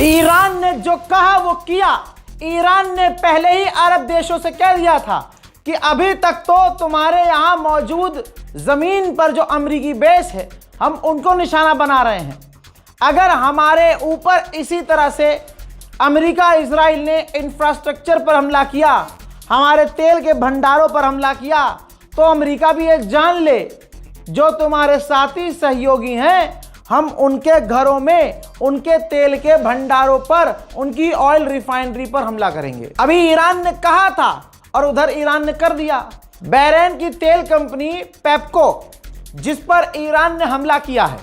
Iran ने जो कहा वो किया। ईरान ने पहले ही अरब देशों से कह दिया था कि अभी तक तो तुम्हारे यहाँ मौजूद ज़मीन पर जो अमरीकी बेस है हम उनको निशाना बना रहे हैं। अगर हमारे ऊपर इसी तरह से अमेरिका इजराइल ने इंफ्रास्ट्रक्चर पर हमला किया, हमारे तेल के भंडारों पर हमला किया, तो अमेरिका भी ये जान ले जो तुम्हारे साथी सहयोगी हैं हम उनके घरों में, उनके तेल के भंडारों पर, उनकी ऑयल रिफाइनरी पर हमला करेंगे। अभी ईरान ने कहा था और उधर ईरान ने कर दिया। बहरीन की तेल कंपनी पेप्को जिस पर ईरान ने हमला किया है,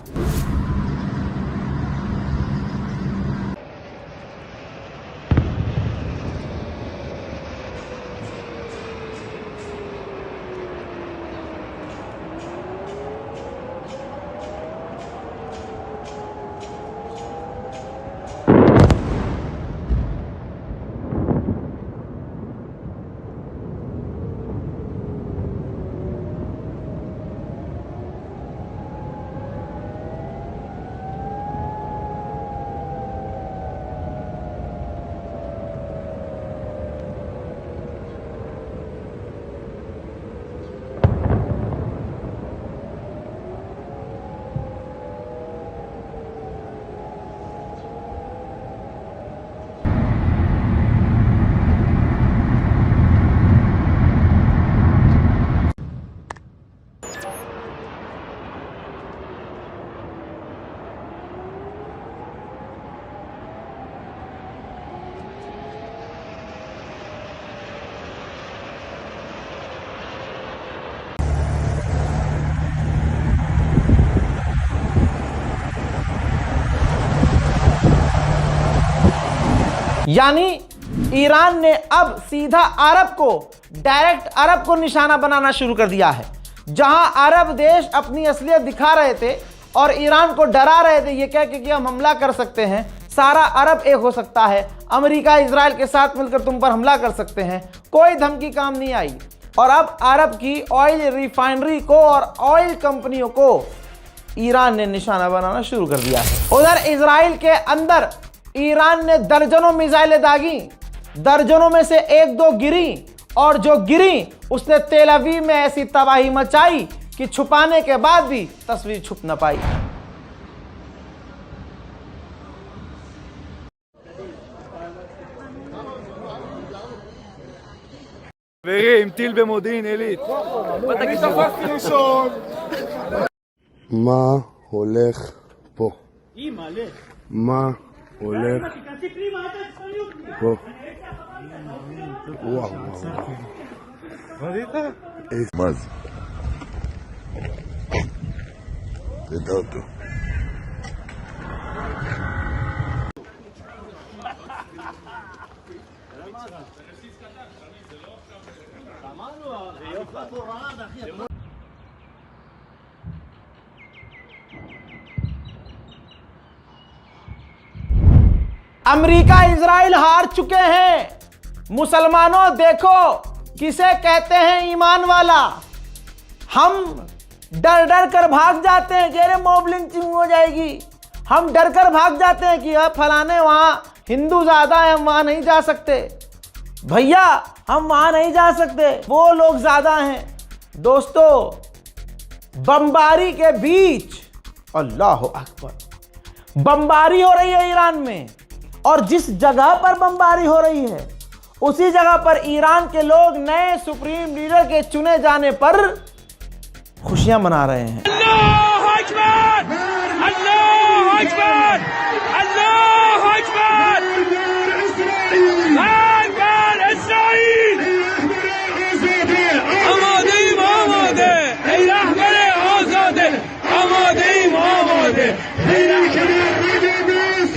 यानी ईरान ने अब सीधा अरब को, डायरेक्ट अरब को निशाना बनाना शुरू कर दिया है। जहां अरब देश अपनी असलियत दिखा रहे थे और ईरान को डरा रहे थे ये कह के कि हम हमला कर सकते हैं, सारा अरब एक हो सकता है, अमेरिका इजराइल के साथ मिलकर तुम पर हमला कर सकते हैं, कोई धमकी काम नहीं आई। और अब अरब की ऑयल रिफाइनरी को और ऑयल कंपनियों को ईरान ने निशाना बनाना शुरू कर दिया है। उधर इजराइल के अंदर ईरान ने दर्जनों मिसाइलें दागी, दर्जनों में से एक दो गिरी, और जो गिरी उसने तेल अवीव में ऐसी तबाही मचाई कि छुपाने के बाद भी तस्वीर छुप न पाई। חברים, טיל במודיעין עילית. מה הולך פה? מה הולך פה? וואו מה זה? תדע אותו. अमेरिका इजराइल हार चुके हैं। मुसलमानों देखो किसे कहते हैं ईमान वाला। हम डर डर कर भाग जाते हैं कि अरे मॉब लिंचिंग हो जाएगी, हम डर कर भाग जाते हैं कि फलाने वहां हिंदू ज्यादा है हम वहां नहीं जा सकते। भैया हम वहां नहीं जा सकते, वो लोग ज्यादा हैं। दोस्तों बमबारी के बीच, अल्लाह अकबर, बमबारी हो रही है ईरान में, और जिस जगह पर बमबारी हो रही है उसी जगह पर ईरान के लोग नए सुप्रीम लीडर के चुने जाने पर खुशियां मना रहे हैं। अल्लाह अकबर, अल्लाह अकबर, अल्लाह अकबर, अकबर इस्राइल, आमादेim आमादे, ey rahber azade, आमादेim आमादे, ey rahber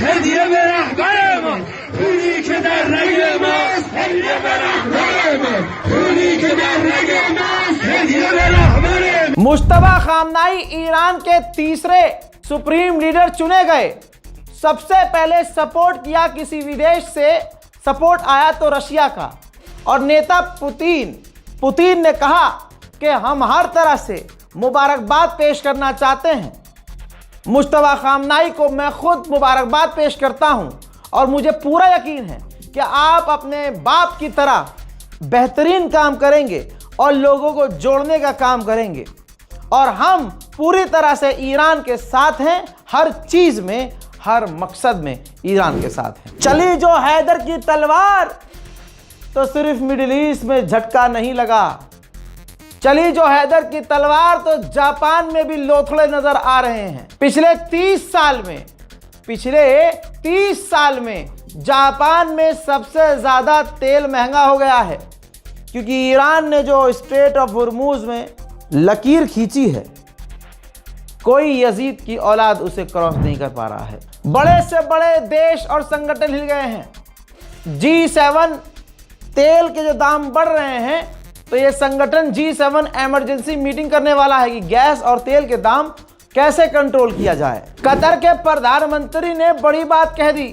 hediye ve rahberman, uni ke dar rage mas, hediye ve rahberman, uni ke dar rage mas, hediye ve rahberman। Mushtaba खामनाई Iran के तीसरे सुप्रीम लीडर चुने गए। सबसे पहले सपोर्ट किया किसी विदेश से, सपोर्ट आया तो रशिया का, और नेता पुतिन ने कहा कि हम हर तरह से मुबारकबाद पेश करना चाहते हैं। मुश्तबा खामनाई को मैं खुद मुबारकबाद पेश करता हूं और मुझे पूरा यकीन है कि आप अपने बाप की तरह बेहतरीन काम करेंगे और लोगों को जोड़ने का काम करेंगे। और हम पूरी तरह से ईरान के साथ हैं, हर चीज में, हर मकसद में ईरान के साथ हैं। चली जो हैदर की तलवार, तो सिर्फ मिडिल ईस्ट में झटका नहीं लगा, चली जो हैदर की तलवार तो जापान में भी लोथड़े नजर आ रहे हैं। पिछले 30 साल में जापान में सबसे ज्यादा तेल महंगा हो गया है, क्योंकि ईरान ने जो स्ट्रेट ऑफ हुर्मुज में लकीर खींची है, कोई यजीद की औलाद उसे क्रॉस नहीं कर पा रहा है। बड़े से बड़े देश और संगठन हिल गए हैं। G7 तेल के जो दाम बढ़ रहे हैं, तो ये संगठन G7 इमरजेंसी मीटिंग करने वाला है कि गैस और तेल के दाम कैसे कंट्रोल किया जाए। कतर के प्रधानमंत्री ने बड़ी बात कह दी।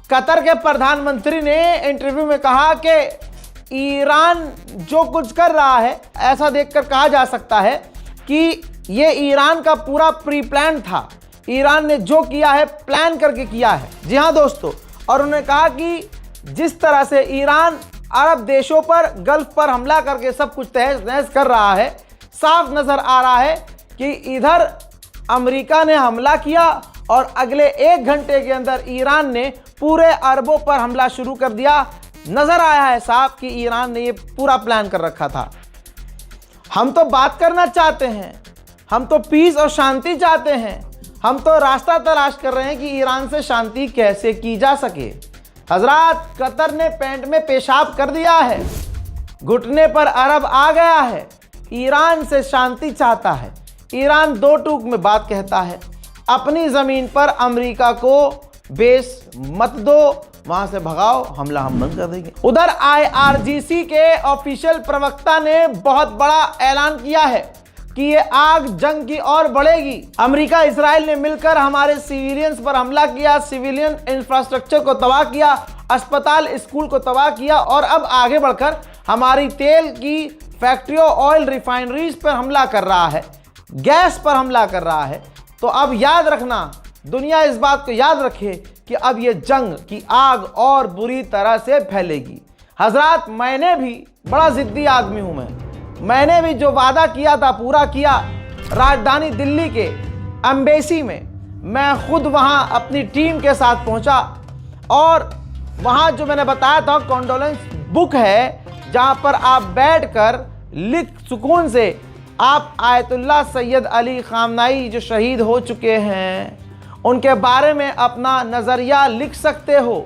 कतर के प्रधानमंत्री ने इंटरव्यू में कहा कि ईरान जो कुछ कर रहा है, ऐसा देखकर कहा जा सकता है कि ये ईरान का पूरा प्री प्लान था। ईरान ने जो किया है प्लान करके किया है। जी हाँ दोस्तों, और उन्होंने कहा कि जिस तरह से ईरान अरब देशों पर, गल्फ पर हमला करके सब कुछ तहस नहस कर रहा है, साफ नजर आ रहा है कि इधर अमेरिका ने हमला किया और अगले 1 घंटे के अंदर ईरान ने पूरे अरबों पर हमला शुरू कर दिया। नजर आया है साफ कि ईरान ने ये पूरा प्लान कर रखा था। हम तो बात करना चाहते हैं, हम तो पीस और शांति चाहते हैं, हम तो रास्ता तलाश कर रहे हैं कि ईरान से शांति कैसे की जा सके। हजरात, कतर ने पैंट में पेशाब कर दिया है, घुटने पर अरब आ गया है, ईरान से शांति चाहता है। ईरान 2 टूक में बात कहता है, अपनी ज़मीन पर अमेरिका को बेस मत दो, वहां से भगाओ, हमला हम बंद कर देंगे। उधर IRGC के ऑफिशियल प्रवक्ता ने बहुत बड़ा ऐलान किया है कि ये आग जंग की ओर बढ़ेगी। अमेरिका इजराइल ने मिलकर हमारे सिविलियंस पर हमला किया, सिविलियन इंफ्रास्ट्रक्चर को तबाह किया, अस्पताल स्कूल को तबाह किया और अब आगे बढ़कर हमारी तेल की फैक्ट्रियों, ऑयल रिफाइनरीज पर हमला कर रहा है, गैस पर हमला कर रहा है। तो अब याद रखना, दुनिया इस बात को याद रखे कि अब ये जंग की आग और बुरी तरह से फैलेगी। हजरात, मैंने भी बड़ा जिद्दी आदमी हूं, मैंने भी जो वादा किया था पूरा किया। राजधानी दिल्ली के एम्बेसी में मैं खुद वहां अपनी टीम के साथ पहुंचा और वहां जो मैंने बताया था कॉन्डोलेंस बुक है, जहां पर आप बैठकर लिख सुकून से आप आयतुल्लाह सैयद अली खामनाई जो शहीद हो चुके हैं उनके बारे में अपना नज़रिया लिख सकते हो,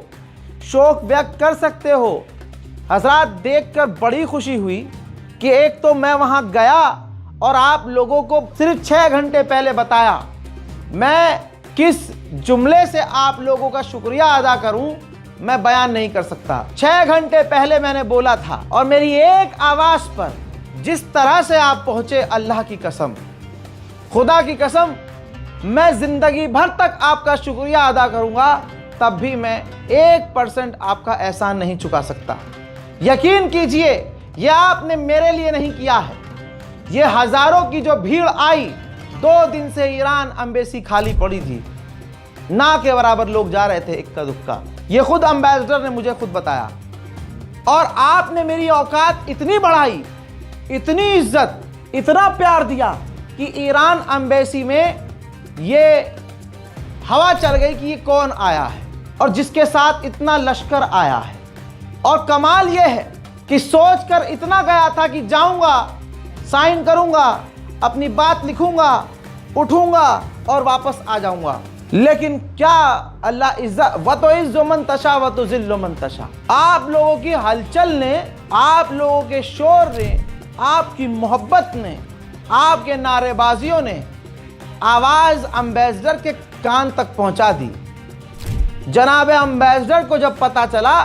शोक व्यक्त कर सकते हो। हजरात, देखकर बड़ी खुशी हुई कि एक तो मैं वहां गया और आप लोगों को सिर्फ 6 घंटे पहले बताया। मैं किस जुमले से आप लोगों का शुक्रिया अदा करूं, मैं बयान नहीं कर सकता। 6 घंटे पहले मैंने बोला था और मेरी एक आवाज़ पर जिस तरह से आप पहुंचे, अल्लाह की कसम, खुदा की कसम, मैं जिंदगी भर तक आपका शुक्रिया अदा करूंगा, तब भी मैं 1% आपका एहसान नहीं चुका सकता। यकीन कीजिए, यह आपने मेरे लिए नहीं किया है। ये हजारों की जो भीड़ आई, 2 दिन से ईरान एम्बेसी खाली पड़ी थी, ना के बराबर लोग जा रहे थे इक्का दुक्का। ये खुद एम्बेसडर ने मुझे खुद बताया। और आपने मेरी औकात इतनी बढ़ाई, इतनी इज्जत, इतना प्यार दिया कि ईरान एम्बेसी में ये हवा चल गई कि ये कौन आया है और जिसके साथ इतना लश्कर आया है। और कमाल ये है कि सोचकर इतना गया था कि जाऊंगा, साइन करूंगा, अपनी बात लिखूंगा, उठूंगा और वापस आ जाऊंगा। लेकिन क्या अल्लाह इज्जत व तो इज़्ज़ु मन तशा व तो ज़िल्लु मन तशा। आप लोगों की हलचल ने, आप लोगों के शोर ने, आपकी मोहब्बत ने, आपके नारेबाजियों ने आवाज़ एम्बेसडर के कान तक पहुंचा दी। जनाब एम्बेसडर को जब पता चला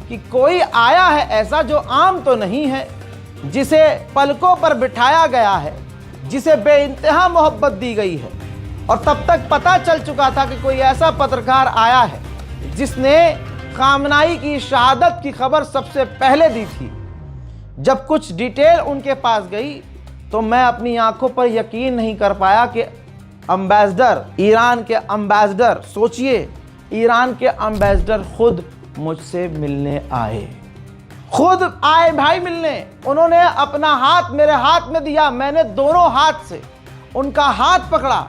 कि कोई आया है ऐसा जो आम तो नहीं है, जिसे पलकों पर बिठाया गया है, जिसे बेइंतहा मोहब्बत दी गई है, और तब तक पता चल चुका था कि कोई ऐसा पत्रकार आया है जिसने खामनाई की शहादत की खबर सबसे पहले दी थी। जब कुछ डिटेल उनके पास गई तो मैं अपनी आंखों पर यकीन नहीं कर पाया कि एम्बेसडर, ईरान के एम्बेसडर, सोचिए ईरान के एम्बेसडर खुद मुझसे मिलने आए, खुद आए भाई मिलने। उन्होंने अपना हाथ मेरे हाथ में दिया, मैंने दोनों हाथ से उनका हाथ पकड़ा,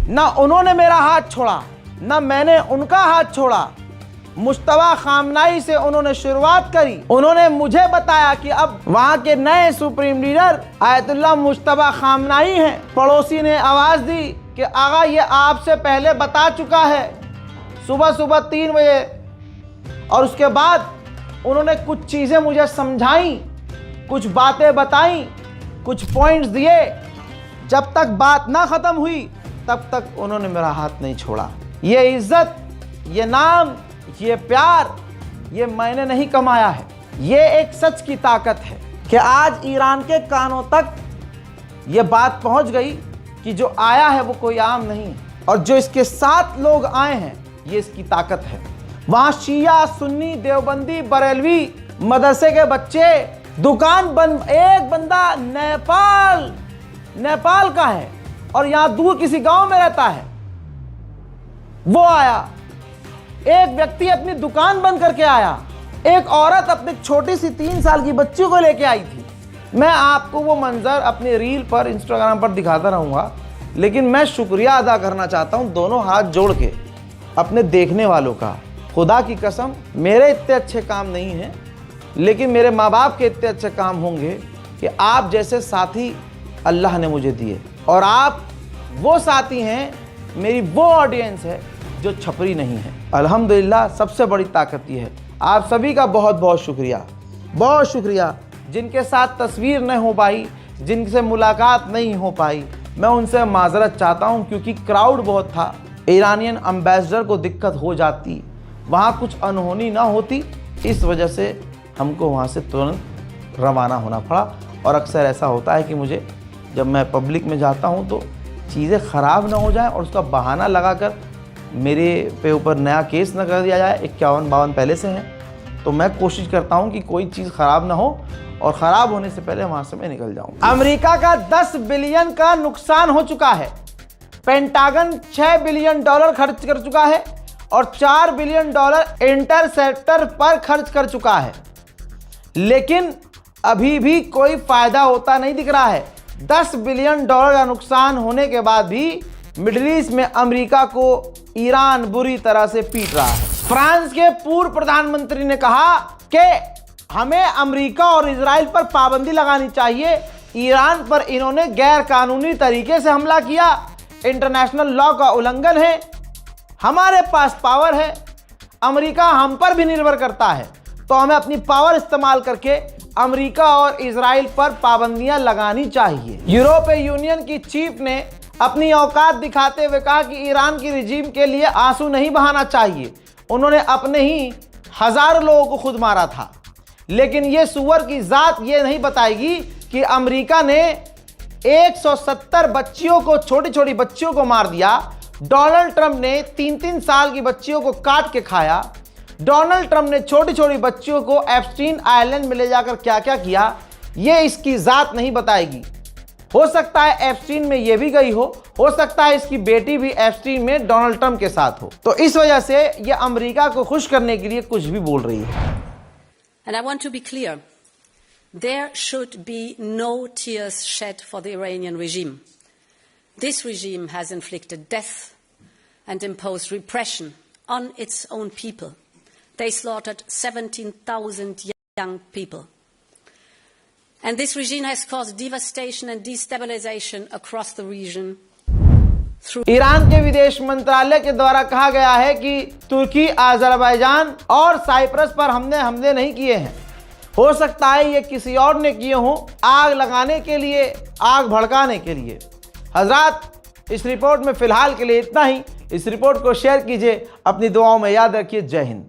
ना उन्होंने मेरा हाथ छोड़ा ना मैंने उनका हाथ छोड़ा। मुश्तबा खामनाई से उन्होंने शुरुआत करी। उन्होंने मुझे बताया कि अब वहां के नए सुप्रीम लीडर आयतुल्लाह मुश्तबा खामनाई हैं। पड़ोसी ने आवाज दी कि आगा ये आपसे पहले बता चुका है, सुबह सुबह 3 बजे। और उसके बाद उन्होंने कुछ चीज़ें मुझे समझाई, कुछ बातें बताई, कुछ पॉइंट्स दिए। जब तक बात ना ख़त्म हुई तब तक उन्होंने मेरा हाथ नहीं छोड़ा। ये इज़्ज़त, ये नाम, ये प्यार, ये मैंने नहीं कमाया है। ये एक सच की ताकत है कि आज ईरान के कानों तक ये बात पहुंच गई कि जो आया है वो कोई आम नहीं है, और जो इसके साथ लोग आए हैं ये इसकी ताकत है। वहाँ शिया, सुन्नी, देवबंदी, बरेलवी मदरसे के बच्चे, दुकान बंद। एक बंदा नेपाल का है और यहाँ दूर किसी गांव में रहता है, वो आया। एक व्यक्ति अपनी दुकान बंद करके आया। एक औरत अपनी छोटी सी 3 साल की बच्ची को लेके आई थी। मैं आपको वो मंजर अपनी रील पर, इंस्टाग्राम पर दिखाता रहूँगा, लेकिन मैं शुक्रिया अदा करना चाहता हूँ दोनों हाथ जोड़ के अपने देखने वालों का। खुदा की कसम, मेरे इतने अच्छे काम नहीं हैं, लेकिन मेरे माँ बाप के इतने अच्छे काम होंगे कि आप जैसे साथी अल्लाह ने मुझे दिए। और आप वो साथी हैं, मेरी वो ऑडियंस है जो छपरी नहीं है। अल्हम्दुलिल्लाह, सबसे बड़ी ताकत ये है। आप सभी का बहुत बहुत शुक्रिया, बहुत शुक्रिया। जिनके साथ तस्वीर नहीं हो पाई, जिनसे मुलाकात नहीं हो पाई, मैं उनसे माजरत चाहता हूँ, क्योंकि क्राउड बहुत था। ईरानियन एम्बेसडर को दिक्कत हो जाती, वहाँ कुछ अनहोनी ना होती, इस वजह से हमको वहाँ से तुरंत रवाना होना पड़ा। और अक्सर ऐसा होता है कि मुझे जब मैं पब्लिक में जाता हूँ तो चीज़ें ख़राब ना हो जाएं और उसका बहाना लगाकर मेरे पे ऊपर नया केस न कर दिया जाए। 51-52 पहले से हैं, तो मैं कोशिश करता हूँ कि कोई चीज़ ख़राब ना हो और ख़राब होने से पहले वहाँ से मैं निकल जाऊँ। अमेरिका का 10 बिलियन का नुकसान हो चुका है। पेंटागन $6 बिलियन खर्च कर चुका है और $4 बिलियन इंटरसेप्टर पर खर्च कर चुका है, लेकिन अभी भी कोई फायदा होता नहीं दिख रहा है। $10 बिलियन का नुकसान होने के बाद भी मिडिल ईस्ट में अमेरिका को ईरान बुरी तरह से पीट रहा है। फ्रांस के पूर्व प्रधानमंत्री ने कहा कि हमें अमेरिका और इजराइल पर पाबंदी लगानी चाहिए। ईरान पर इन्होंने गैर कानूनी तरीके से हमला किया, इंटरनेशनल लॉ का उल्लंघन है। हमारे पास पावर है, अमेरिका हम पर भी निर्भर करता है, तो हमें अपनी पावर इस्तेमाल करके अमेरिका और इजराइल पर पाबंदियां लगानी चाहिए। यूरोपीय यूनियन की चीफ ने अपनी औकात दिखाते हुए कहा कि ईरान की रिजीम के लिए आंसू नहीं बहाना चाहिए। उन्होंने अपने ही हजारों लोगों को खुद मारा था, लेकिन ये सुअर की जात ये नहीं बताएगी कि अमेरिका ने 170 बच्चियों को, छोटी छोटी बच्चियों को मार दिया। डोनाल्ड ट्रंप ने 3-3 साल की बच्चियों को काट के खाया। डोनाल्ड ट्रंप ने छोटी छोटी बच्चियों को एप्स्टीन आइलैंड में ले जाकर क्या क्या किया, ये इसकी जात नहीं बताएगी। हो सकता है एप्स्टीन में ये भी गई हो सकता है इसकी बेटी भी एप्स्टीन में डोनाल्ड ट्रंप के साथ हो। तो इस वजह से ये अमेरिका को खुश करने के लिए कुछ भी बोल रही है। And I want to be clear, there should be no tears shed for the Iranian regime. This regime has inflicted death and imposed repression on its own people. They slaughtered 17,000 young people. And this regime has caused devastation and destabilization across the region. Iran के विदेश मंत्रालय के द्वारा कहा गया है कि तुर्की, Azerbaijan और साइप्रस पर हमने हमले नहीं किए हैं। हो सकता है ये किसी और ने किए हों, आग लगाने के लिए, आग भड़काने के लिए। हजरात, इस रिपोर्ट में फिलहाल के लिए इतना ही। इस रिपोर्ट को शेयर कीजिए, अपनी दुआओं में याद रखिए। जय हिंद।